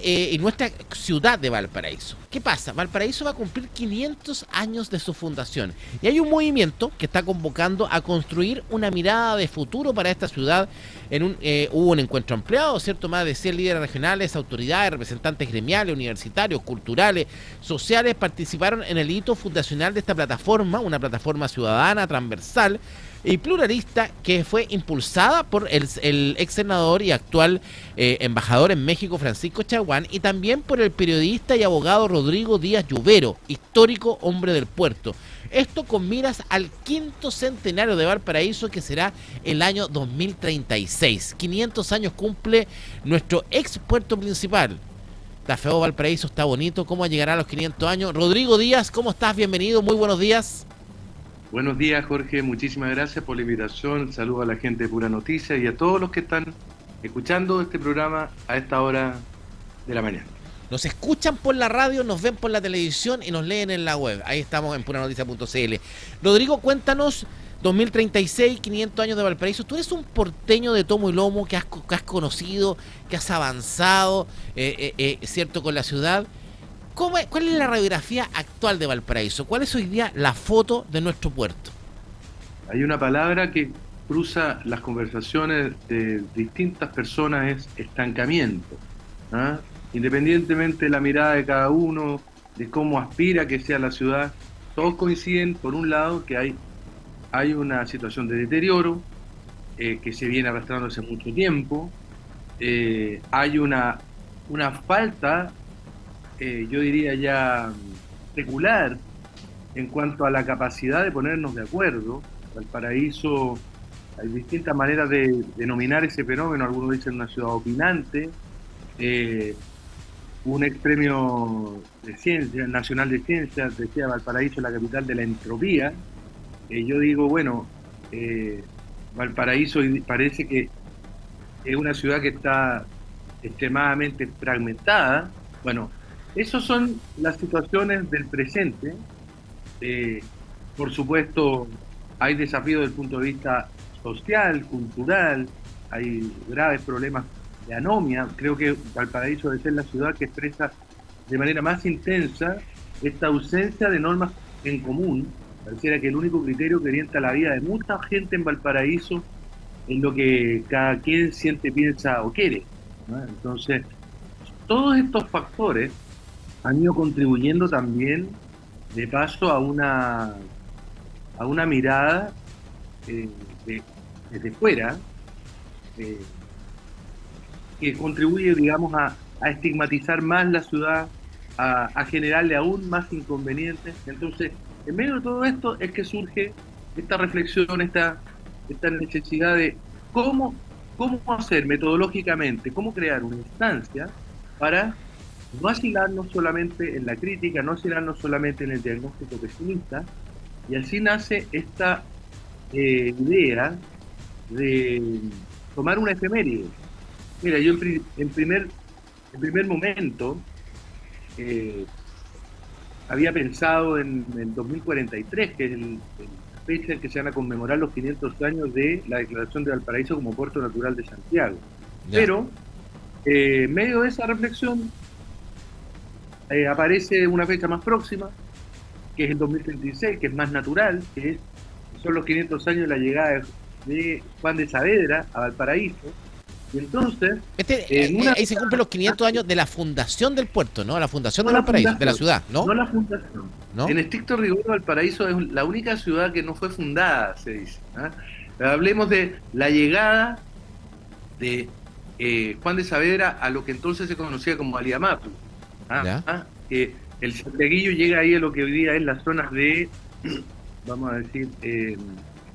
y nuestra ciudad de Valparaíso. ¿Qué pasa? Valparaíso va a cumplir 500 años de su fundación y hay un movimiento que está convocando a construir una mirada de futuro para esta ciudad. Hubo un encuentro ampliado, ¿cierto? Más de 100 líderes regionales, autoridades, representantes gremiales, universitarios, culturales, sociales participaron en el hito fundacional de esta plataforma, una plataforma ciudadana, transversal y pluralista que fue impulsada por el ex senador y actual embajador en México, Francisco Chaguán, y también por el periodista y abogado Rodrigo Díaz Lluvero, histórico hombre del puerto. Esto con miras al 5.º centenario de Valparaíso, que será el año 2036. 500 años cumple nuestro ex puerto principal. Está feo Valparaíso, está bonito. ¿Cómo llegará a los 500 años? Rodrigo Díaz, ¿cómo estás? Bienvenido, muy buenos días. Buenos días, Jorge. Muchísimas gracias por la invitación. Saludos a la gente de Pura Noticia y a todos los que están escuchando este programa a esta hora de la mañana. Nos escuchan por la radio, nos ven por la televisión y nos leen en la web. Ahí estamos en puranoticia.cl. Rodrigo, cuéntanos, 2036, 500 años de Valparaíso. Tú eres un porteño de tomo y lomo que has conocido, que has avanzado, ¿cierto?, con la ciudad. ¿Cuál es la radiografía actual de Valparaíso? ¿Cuál es hoy día la foto de nuestro puerto? Hay una palabra que cruza las conversaciones de distintas personas, es estancamiento. ¿Ah? Independientemente de la mirada de cada uno, de cómo aspira que sea la ciudad, todos coinciden, por un lado, que hay una situación de deterioro que se viene arrastrando hace mucho tiempo, hay una falta, yo diría ya secular, en cuanto a la capacidad de ponernos de acuerdo. Valparaíso, hay distintas maneras de denominar ese fenómeno, algunos dicen una ciudad opinante, un ex premio de ciencia, nacional de ciencias, decía Valparaíso la capital de la entropía. Yo digo, bueno, Valparaíso parece que es una ciudad que está extremadamente fragmentada. Bueno, esas son las situaciones del presente. Por supuesto, hay desafíos desde el punto de vista social, cultural, hay graves problemas de anomia. Creo que Valparaíso debe ser la ciudad que expresa de manera más intensa esta ausencia de normas en común. Pareciera que el único criterio que orienta la vida de mucha gente en Valparaíso es lo que cada quien siente, piensa o quiere, ¿no? Entonces, todos estos factores han ido contribuyendo también, de paso, a una mirada desde fuera, que contribuye, digamos, a estigmatizar más la ciudad, a generarle aún más inconvenientes. Entonces, en medio de todo esto es que surge esta reflexión, esta necesidad de cómo hacer metodológicamente, cómo crear una instancia para no asilarnos solamente en la crítica, no asilarnos solamente en el diagnóstico pesimista, y así nace esta idea de tomar una efeméride. Mira, yo en primer momento había pensado en el 2043, que es la fecha en que se van a conmemorar los 500 años de la declaración de Valparaíso como puerto natural de Santiago. Ya. Pero, en medio de esa reflexión, aparece una fecha más próxima, que es el 2036, que es más natural, son los 500 años de la llegada de Juan de Saavedra a Valparaíso. Y entonces... ahí se cumplen los 500 años de la fundación del puerto, ¿no? La fundación de Valparaíso, de la ciudad, ¿no? No la fundación. ¿No? En estricto rigor, Valparaíso es la única ciudad que no fue fundada, se dice. Hablemos de la llegada de Juan de Saavedra a lo que entonces se conocía como Aliamapu. El santiaguillo llega ahí a lo que hoy día es las zonas de, vamos a decir,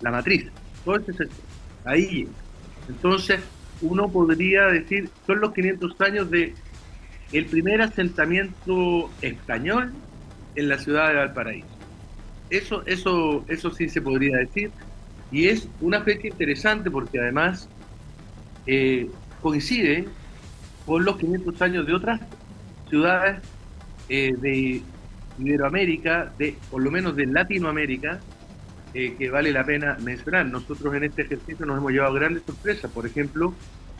la matriz. Todo ese sector. Ahí. Entonces, uno podría decir, son los 500 años de el primer asentamiento español en la ciudad de Valparaíso. Eso sí se podría decir. Y es una fecha interesante porque además coincide con los 500 años de otras ciudades de Iberoamérica, por lo menos de Latinoamérica, que vale la pena mencionar. Nosotros en este ejercicio nos hemos llevado grandes sorpresas. Por ejemplo,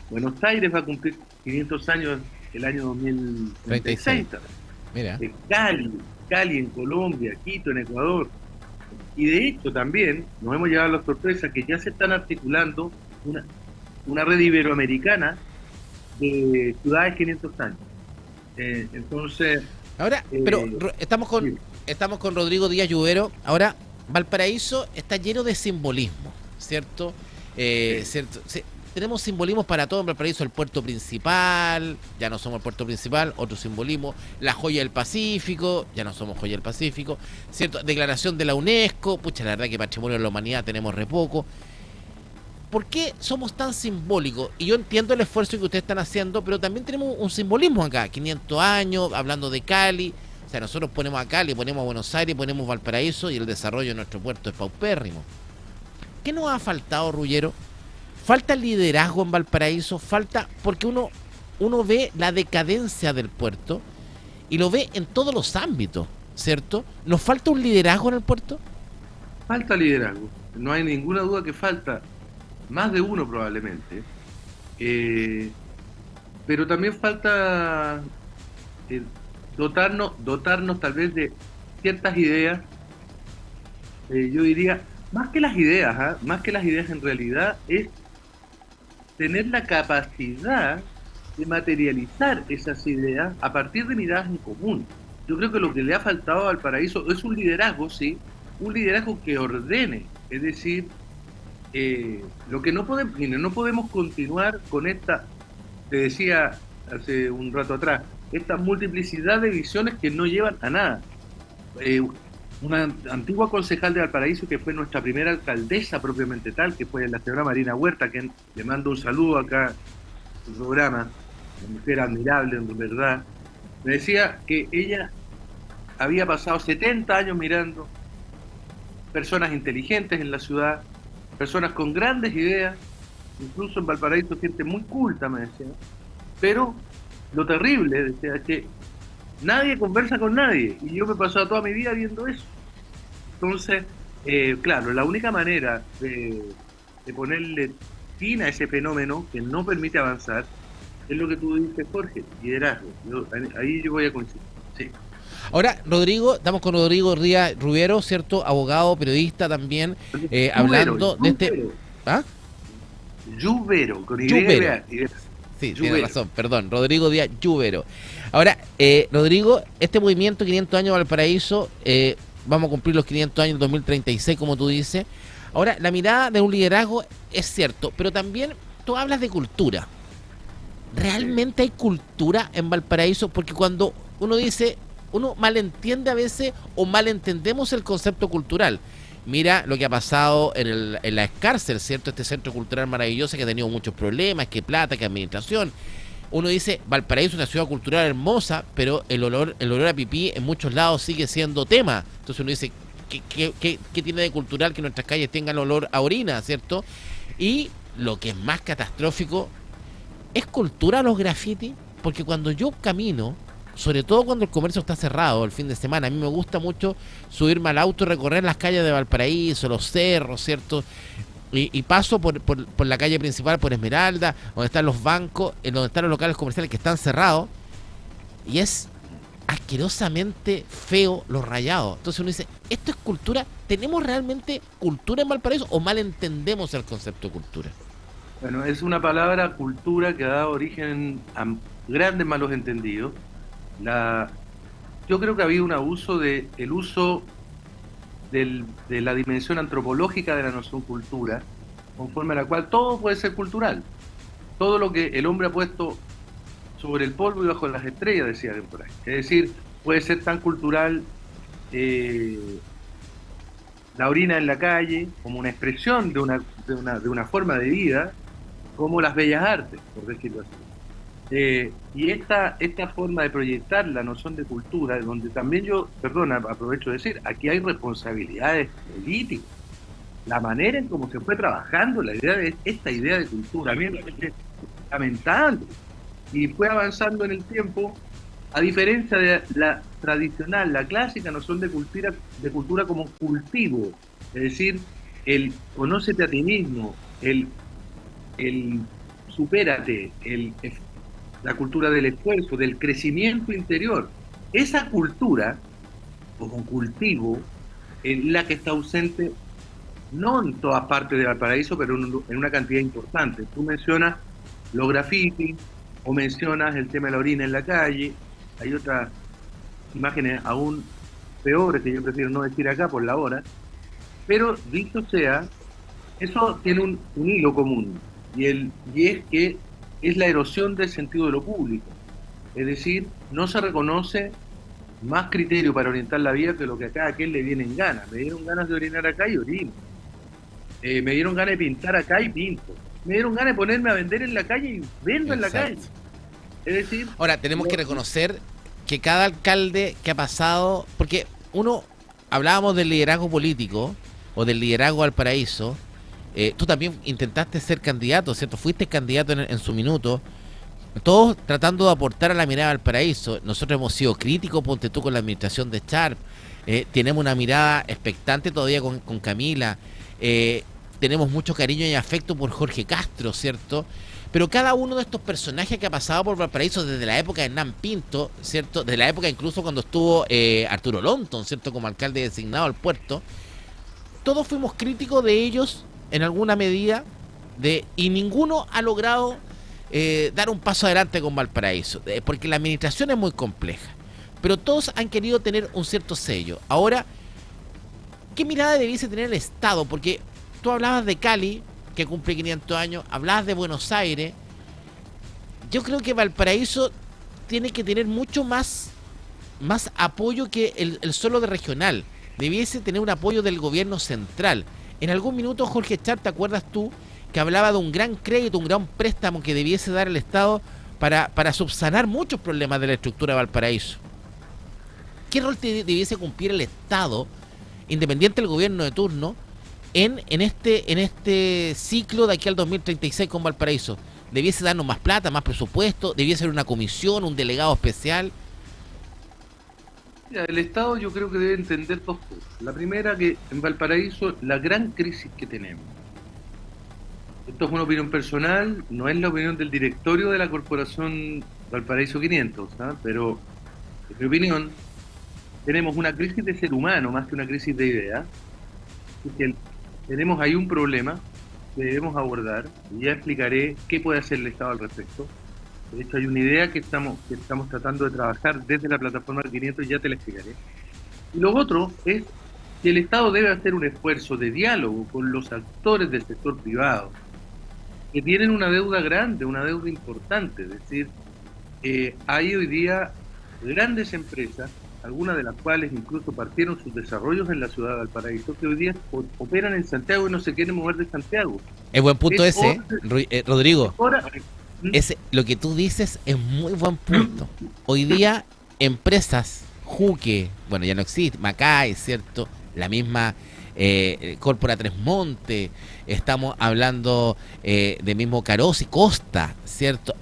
Buenos Aires va a cumplir 500 años el año 36. 2036 también. Mira. Cali en Colombia, Quito en Ecuador. Y de hecho también nos hemos llevado a la sorpresa que ya se están articulando una red iberoamericana de ciudades 500 años. Entonces... Ahora, pero estamos con Rodrigo Díaz Lluvero. Ahora, Valparaíso está lleno de simbolismo, ¿cierto? ¿Cierto? Sí, tenemos simbolismos para todo en Valparaíso, el puerto principal, ya no somos el puerto principal, otro simbolismo, la joya del Pacífico, ya no somos joya del Pacífico, ¿cierto? Declaración de la UNESCO, pucha, la verdad que patrimonio de la humanidad tenemos re poco. ¿Por qué somos tan simbólicos? Y yo entiendo el esfuerzo que ustedes están haciendo, pero también tenemos un simbolismo acá, 500 años, hablando de Cali. O sea, nosotros ponemos a Cali, ponemos a Buenos Aires, ponemos Valparaíso y el desarrollo de nuestro puerto es paupérrimo. ¿Qué nos ha faltado, Ruggiero? Falta liderazgo en Valparaíso, falta, porque uno ve la decadencia del puerto y lo ve en todos los ámbitos, ¿cierto? ¿Nos falta un liderazgo en el puerto? Falta liderazgo, no hay ninguna duda que falta, más de uno probablemente, pero también falta dotarnos tal vez de ciertas ideas, yo diría, más que las ideas en realidad es tener la capacidad de materializar esas ideas a partir de miradas en común. Yo creo que lo que le ha faltado a Valparaíso es un liderazgo, sí, un liderazgo que ordene, es decir, lo que no podemos continuar con esta, te decía hace un rato atrás, esta multiplicidad de visiones que no llevan a nada. Una antigua concejal de Valparaíso, que fue nuestra primera alcaldesa propiamente tal, que fue la señora Marina Huerta, que le mando un saludo acá en su programa, una mujer admirable, en verdad, me decía que ella había pasado 70 años mirando personas inteligentes en la ciudad, personas con grandes ideas, incluso en Valparaíso gente muy culta, me decía, pero lo terrible, decía, es que nadie conversa con nadie, y yo me he pasado toda mi vida viendo eso. Entonces, claro, la única manera de ponerle fin a ese fenómeno que no permite avanzar es lo que tú dices, Jorge, liderazgo. Ahí yo voy a coincidir, sí. Ahora, Rodrigo, estamos con Rodrigo Díaz Lluvero, ¿cierto? Abogado, periodista también, hablando de este... ¿Ah? Lluvero, con Y. Sí, tiene razón, perdón, Rodrigo Díaz Lluvero. Ahora, Rodrigo, este movimiento 500 años Valparaíso, vamos a cumplir los 500 años en 2036, como tú dices. Ahora, la mirada de un liderazgo es cierto, pero también tú hablas de cultura. ¿Realmente hay cultura en Valparaíso? Porque cuando uno dice, uno malentiende a veces o malentendemos el concepto cultural. Mira lo que ha pasado en la Escárcel, ¿cierto? Este centro cultural maravilloso que ha tenido muchos problemas, que plata, que administración. Uno dice, Valparaíso es una ciudad cultural hermosa, pero el olor a pipí en muchos lados sigue siendo tema. Entonces uno dice, ¿qué tiene de cultural que nuestras calles tengan olor a orina, ¿cierto? Y lo que es más catastrófico, ¿es cultura los grafitis? Porque cuando yo camino, sobre todo cuando el comercio está cerrado el fin de semana, a mí me gusta mucho subirme al auto y recorrer las calles de Valparaíso, los cerros, ¿cierto? Y paso por la calle principal, por Esmeralda, donde están los bancos, donde están los locales comerciales que están cerrados, y es asquerosamente feo los rayados. Entonces uno dice, ¿esto es cultura? ¿Tenemos realmente cultura en Valparaíso o mal entendemos el concepto de cultura? Bueno, es una palabra cultura que ha dado origen a grandes malos entendidos. Yo creo que había un abuso de la dimensión antropológica de la noción cultura, conforme a la cual todo puede ser cultural. Todo lo que el hombre ha puesto sobre el polvo y bajo las estrellas, decía por ahí. Es decir, puede ser tan cultural la orina en la calle, como una expresión de una forma de vida, como las bellas artes, por decirlo así. Y esta forma de proyectar la noción de cultura, donde también aprovecho de decir, aquí hay responsabilidades políticas. La manera en cómo se fue trabajando esta idea de cultura, a mí me parece lamentable. Y fue avanzando en el tiempo, a diferencia de la tradicional, la clásica noción de cultura como cultivo. Es decir, el conócete a ti mismo, el supérate, el la cultura del esfuerzo, del crecimiento interior. Esa cultura, como cultivo, es la que está ausente no en todas partes de Valparaíso, pero en una cantidad importante. Tú mencionas los grafitis o mencionas el tema de la orina en la calle. Hay otras imágenes aún peores que yo prefiero no decir acá por la hora. Pero dicho sea, eso tiene un hilo común y es que es la erosión del sentido de lo público. Es decir, no se reconoce más criterio para orientar la vida que lo que a cada quien le viene en ganas. Me dieron ganas de orinar acá y orino. Me dieron ganas de pintar acá y pinto. Me dieron ganas de ponerme a vender en la calle y vendo en la calle. Es decir... Ahora, tenemos que reconocer que cada alcalde que ha pasado... Porque hablábamos del liderazgo político o del liderazgo Valparaíso. Tú también intentaste ser candidato, ¿cierto? Fuiste candidato en su minuto. Todos tratando de aportar a la mirada de Valparaíso. Nosotros hemos sido críticos, ponte tú, con la administración de Sharp. Tenemos una mirada expectante todavía con Camila. Tenemos mucho cariño y afecto por Jorge Castro, ¿cierto? Pero cada uno de estos personajes que ha pasado por Valparaíso desde la época de Hernán Pinto, ¿cierto? Desde la época incluso cuando estuvo Arturo Lonton, ¿cierto? Como alcalde designado al puerto. Todos fuimos críticos de ellos en alguna medida y ninguno ha logrado dar un paso adelante con Valparaíso, porque la administración es muy compleja. Pero todos han querido tener un cierto sello. Ahora, ¿qué mirada debiese tener el Estado? Porque tú hablabas de Cali, que cumple 500 años, hablabas de Buenos Aires. Yo creo que Valparaíso tiene que tener mucho más apoyo que el solo de regional. Debiese tener un apoyo del gobierno central. En algún minuto, Jorge Char, ¿te acuerdas tú que hablaba de un gran crédito, un gran préstamo que debiese dar el Estado para subsanar muchos problemas de la estructura de Valparaíso? ¿Qué rol debiese cumplir el Estado, independiente del gobierno de turno, en este ciclo de aquí al 2036 con Valparaíso? ¿Debiese darnos más plata, más presupuesto? ¿Debiese ser una comisión, un delegado especial? Mira, el Estado yo creo que debe entender dos cosas. La primera, que en Valparaíso la gran crisis que tenemos, esto es una opinión personal, no es la opinión del directorio de la Corporación Valparaíso 500, ¿sabes? Pero en mi opinión tenemos una crisis de ser humano más que una crisis de idea. Que tenemos ahí un problema que debemos abordar y ya explicaré qué puede hacer el Estado al respecto. De hecho, hay una idea que estamos tratando de trabajar desde la plataforma 500 y ya te la explicaré. Y lo otro es que el Estado debe hacer un esfuerzo de diálogo con los actores del sector privado, que tienen una deuda grande, una deuda importante. Es decir, hay hoy día grandes empresas, algunas de las cuales incluso partieron sus desarrollos en la ciudad de Valparaíso, que hoy día operan en Santiago y no se quieren mover de Santiago. Es buen punto ese, Rodrigo. Lo que tú dices es muy buen punto. Hoy día, empresas, Juque, bueno, ya no existe, Macay, ¿cierto? La misma Corpora Tres Montes, estamos hablando de mismo Carosi, Costa, ¿cierto?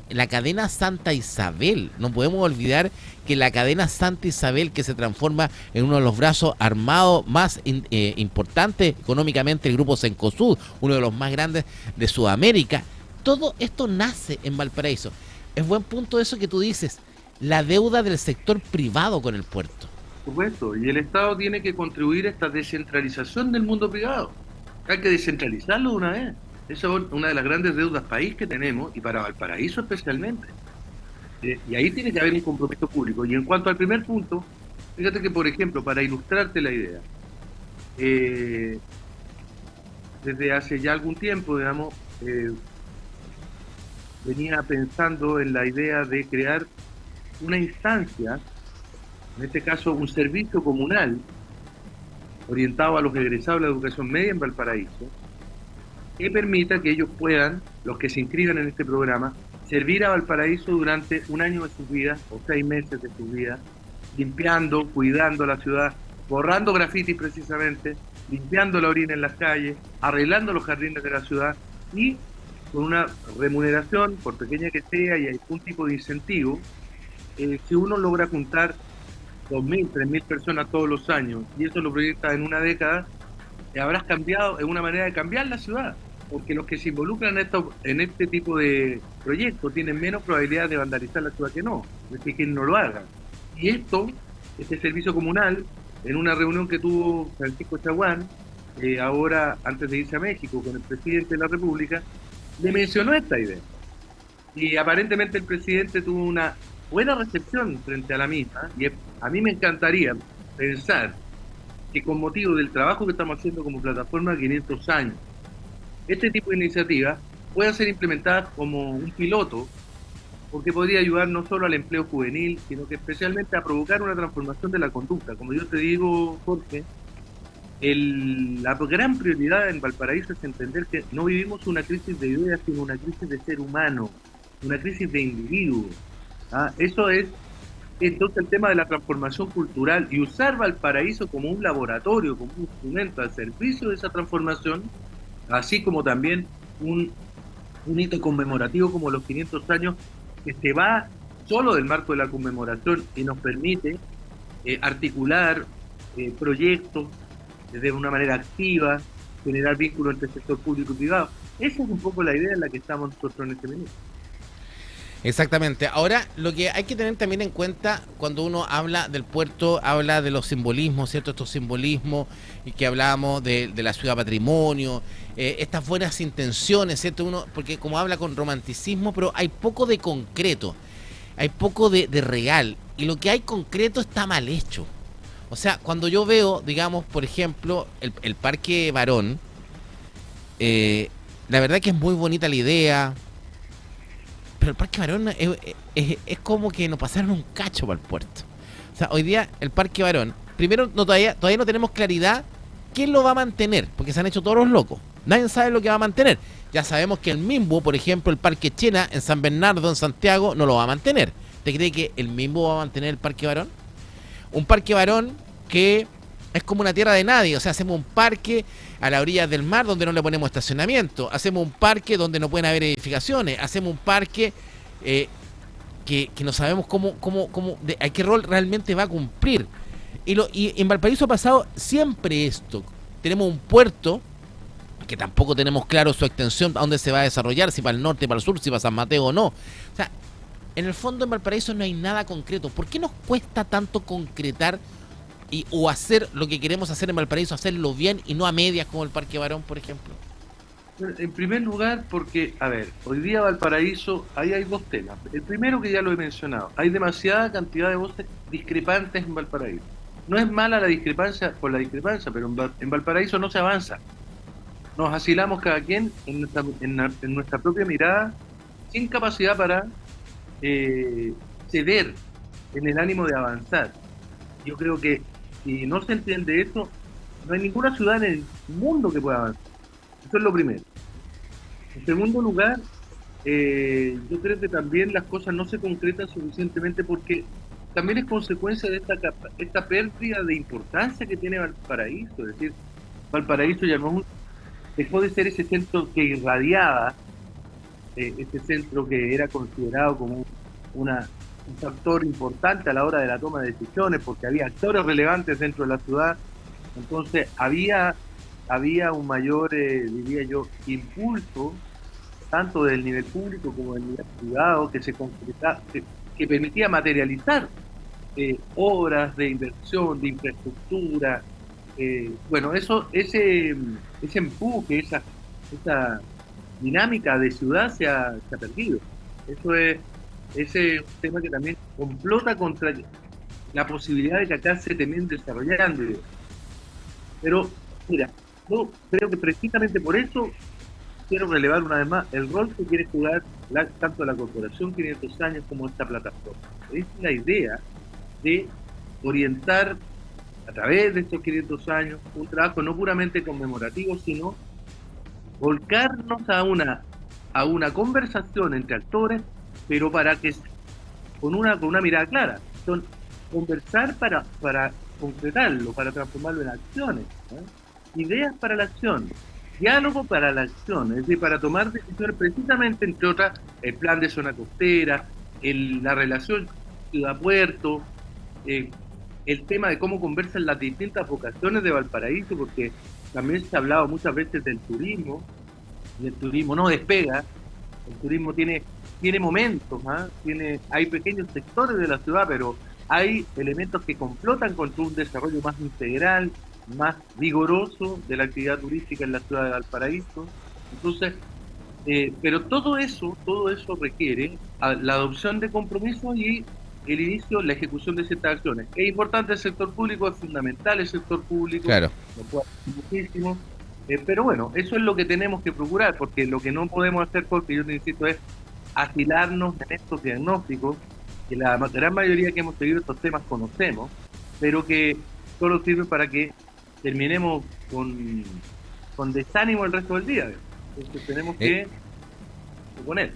La cadena Santa Isabel, no podemos olvidar que la cadena Santa Isabel, que se transforma en uno de los brazos armados más importantes económicamente, el grupo Cencosud, uno de los más grandes de Sudamérica. Todo esto nace en Valparaíso. Es buen punto eso que tú dices, la deuda del sector privado con el puerto. Por supuesto, y el Estado tiene que contribuir a esta descentralización del mundo privado. Hay que descentralizarlo de una vez. Esa es una de las grandes deudas país que tenemos, y para Valparaíso especialmente. Y ahí tiene que haber un compromiso público. Y en cuanto al primer punto, fíjate que, por ejemplo, para ilustrarte la idea, desde hace ya algún tiempo, digamos, venía pensando en la idea de crear una instancia, en este caso un servicio comunal, orientado a los egresados de la educación media en Valparaíso, que permita que ellos puedan, los que se inscriban en este programa, servir a Valparaíso durante un año de sus vidas, o 6 meses de sus vidas, limpiando, cuidando la ciudad, borrando grafitis precisamente, limpiando la orina en las calles, arreglando los jardines de la ciudad, y con una remuneración, por pequeña que sea, y hay un tipo de incentivo, si uno logra juntar 2.000, 3.000 personas todos los años, y eso lo proyecta en una década, habrás cambiado, es una manera de cambiar la ciudad. porque los que se involucran en este tipo de proyectos tienen menos probabilidad de vandalizar la ciudad que no, es decir, que no lo hagan. Y este servicio comunal, en una reunión que tuvo Francisco Chaguán, ahora antes de irse a México con el presidente de la República, le mencionó esta idea. Y aparentemente el presidente tuvo una buena recepción frente a la misma, y a mí me encantaría pensar que con motivo del trabajo que estamos haciendo como plataforma 500 años, este tipo de iniciativas puedan ser implementadas como un piloto, porque podría ayudar no solo al empleo juvenil, sino que especialmente a provocar una transformación de la conducta. Como yo te digo, Jorge, la gran prioridad en Valparaíso es entender que no vivimos una crisis de ideas, sino una crisis de ser humano, una crisis de individuo. Eso es entonces el tema de la transformación cultural, y usar Valparaíso como un laboratorio, como un instrumento al servicio de esa transformación, así como también un hito conmemorativo como los 500 años, que se va solo del marco de la conmemoración y nos permite articular proyectos de una manera activa, generar vínculos entre el sector público y privado. Esa es un poco la idea en la que estamos nosotros en este minuto. Exactamente. Ahora, lo que hay que tener también en cuenta cuando uno habla del puerto, habla de los simbolismos, ¿cierto? Estos simbolismos y que hablábamos de la ciudad patrimonio, estas buenas intenciones, ¿cierto? Uno, porque como habla con romanticismo, pero hay poco de concreto, hay poco de real, y lo que hay concreto está mal hecho. O sea, cuando yo veo, digamos, por ejemplo, el Parque Barón, la verdad que es muy bonita la idea, pero el Parque Barón es como que nos pasaron un cacho para el puerto. O sea, hoy día el Parque Barón, primero todavía no tenemos claridad quién lo va a mantener, porque se han hecho todos los locos. Nadie sabe lo que va a mantener. Ya sabemos que el Mimbo, por ejemplo, el Parque Chena en San Bernardo, en Santiago, no lo va a mantener. ¿Usted cree que el Mimbo va a mantener el Parque Barón? Un Parque Barón que es como una tierra de nadie. O sea, hacemos un parque a la orilla del mar donde no le ponemos estacionamiento, hacemos un parque donde no pueden haber edificaciones, hacemos un parque que no sabemos a qué rol realmente va a cumplir. Y en Valparaíso ha pasado siempre esto. Tenemos un puerto que tampoco tenemos claro su extensión, a dónde se va a desarrollar, si para el norte, para el sur, si para San Mateo o no. O sea, en el fondo en Valparaíso no hay nada concreto. ¿Por qué nos cuesta tanto concretar o hacer lo que queremos hacer en Valparaíso, hacerlo bien y no a medias como el Parque Barón, por ejemplo? En primer lugar, porque, a ver, hoy día Valparaíso, ahí hay dos temas. El primero, que ya lo he mencionado, hay demasiada cantidad de voces discrepantes en Valparaíso. No es mala la discrepancia por la discrepancia, pero en Valparaíso no se avanza. Nos asilamos cada quien en nuestra propia mirada, sin capacidad para ceder en el ánimo de avanzar. Yo creo que si no se entiende eso, no hay ninguna ciudad en el mundo que pueda avanzar. Eso es lo primero. En segundo lugar, yo creo que también las cosas no se concretan suficientemente porque también es consecuencia de esta pérdida de importancia que tiene Valparaíso. Es decir, Valparaíso ya no dejó de ser ese centro que irradiaba, ese centro que era considerado como un factor importante a la hora de la toma de decisiones, porque había actores relevantes dentro de la ciudad. Entonces había un mayor, diría yo, impulso, tanto del nivel público como del nivel privado, que se concretaba, que permitía materializar obras de inversión, de infraestructura. Bueno, ese empuje, esa dinámica de ciudad se ha perdido. Ese es un tema que también complota contra la posibilidad de que acá se terminen desarrollando. Pero, mira, yo creo que precisamente por eso quiero relevar una vez más el rol que quiere jugar tanto la Corporación 500 años como esta plataforma. Es la idea de orientar a través de estos 500 años un trabajo no puramente conmemorativo, sino volcarnos a una conversación entre actores, pero para que con una mirada clara. Son conversar para concretarlo, para transformarlo en acciones, ¿no? Ideas para la acción, diálogo para la acción, es decir, para tomar decisiones precisamente, entre otras, el plan de zona costera, la relación ciudad-puerto, el tema de cómo conversan las distintas vocaciones de Valparaíso, porque también se ha hablado muchas veces del turismo, y el turismo no despega. El turismo tiene momentos, ¿ah? Hay pequeños sectores de la ciudad, pero hay elementos que complotan contra un desarrollo más integral, más vigoroso de la actividad turística en la ciudad de Valparaíso. Entonces, pero todo eso requiere la adopción de compromisos y el inicio, la ejecución de ciertas acciones. Es importante el sector público, es fundamental el sector público, Claro. lo puede hacer muchísimo, pero bueno, eso es lo que tenemos que procurar, porque lo que no podemos hacer, porque yo te insisto, es afilarnos en estos diagnósticos, que la gran mayoría que hemos seguido estos temas conocemos, pero que solo sirven para que terminemos con desánimo el resto del día. Entonces tenemos que proponer.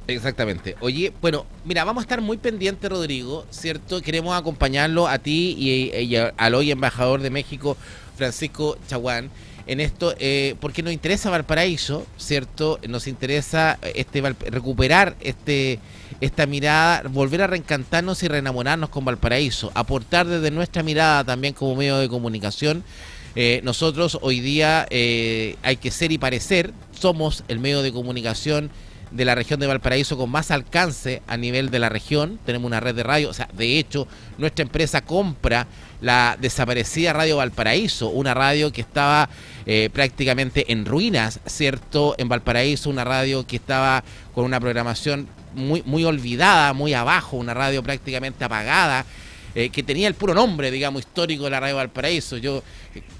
Exactamente. Oye, bueno, mira, vamos a estar muy pendientes, Rodrigo, ¿cierto? Queremos acompañarlo a ti y al hoy embajador de México, Francisco Chaguán, en esto, porque nos interesa Valparaíso, ¿cierto? Nos interesa recuperar esta mirada, volver a reencantarnos y reenamorarnos con Valparaíso, aportar desde nuestra mirada también como medio de comunicación. Nosotros hoy día hay que ser y parecer, somos el medio de comunicación de la región de Valparaíso con más alcance a nivel de la región. Tenemos una red de radio, o sea, de hecho, nuestra empresa compra la desaparecida Radio Valparaíso, una radio que estaba prácticamente en ruinas, ¿cierto? En Valparaíso, una radio que estaba con una programación muy olvidada, muy abajo, una radio prácticamente apagada, que tenía el puro nombre, digamos, histórico de la Radio Valparaíso. Yo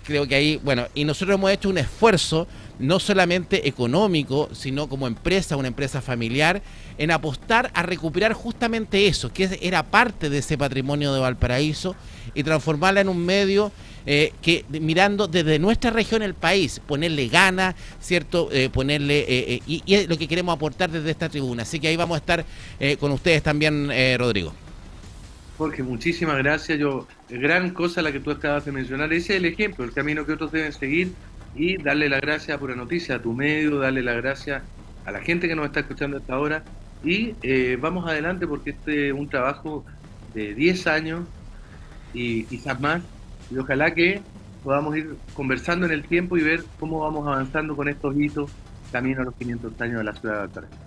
creo que ahí, bueno, y nosotros hemos hecho un esfuerzo no solamente económico, sino como empresa, una empresa familiar, en apostar a recuperar justamente eso, que era parte de ese patrimonio de Valparaíso, y transformarla en un medio que mirando desde nuestra región el país, ponerle ganas, ¿cierto? Y es lo que queremos aportar desde esta tribuna. Así que ahí vamos a estar con ustedes también, Rodrigo. Jorge, muchísimas gracias. Gran cosa la que tú acabas de mencionar. Ese es el ejemplo, el camino que otros deben seguir, y darle la gracia por la noticia a tu medio, darle la gracia a la gente que nos está escuchando hasta ahora. Y vamos adelante, porque este es un trabajo de 10 años y quizás más. Y ojalá que podamos ir conversando en el tiempo y ver cómo vamos avanzando con estos hitos camino a los 500 años de la ciudad de Valparaíso.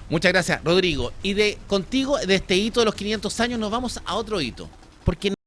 Muchas gracias, Rodrigo. Y contigo, de este hito de los 500 años, nos vamos a otro hito. Porque